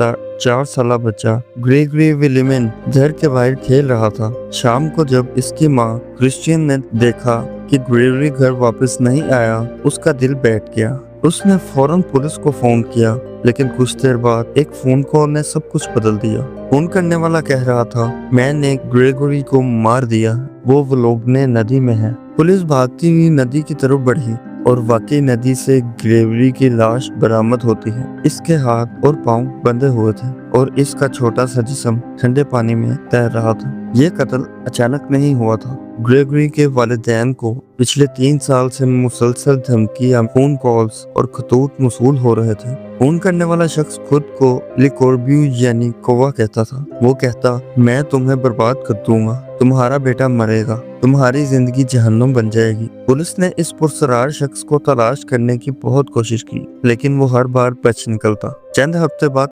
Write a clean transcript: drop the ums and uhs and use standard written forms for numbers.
4 साला बच्चा ग्रेगरी विलियमन घर के बाहर खेल रहा था। शाम को जब इसकी माँ क्रिश्चियन ने देखा कि ग्रेगरी घर वापस नहीं आया, उसका दिल बैठ गया। उसने फौरन पुलिस को फोन किया, लेकिन कुछ देर बाद एक फोन कॉल ने सब कुछ बदल दिया। फोन करने वाला कह रहा था, मैंने ग्रेगरी को मार दिया, वो लोगने नदी में है। पुलिस भागती हुई नदी की तरफ बढ़ी और वाकई नदी से ग्रेगरी की लाश बरामद होती है। इसके हाथ और पांव बंधे हुए थे और इसका छोटा सा जिस्म ठंडे पानी में तैर रहा था। ये कत्ल अचानक नहीं हुआ था। ग्रेगरी के वालिदैन को पिछले 3 साल से मुसलसल धमकियां, फोन कॉल्स और खतूत मौसूल हो रहे थे। फोन करने वाला शख्स खुद को लिकोर्ब्यू यानी कौवा कहता था। वो कहता, मैं तुम्हें बर्बाद कर दूंगा, तुम्हारा बेटा मरेगा, तुम्हारी जिंदगी जहन्नुम बन जाएगी। पुलिस ने इस पुरसरार शख्स को तलाश करने की बहुत कोशिश की, लेकिन वो हर बार बच निकलता। चंद हफ्ते बाद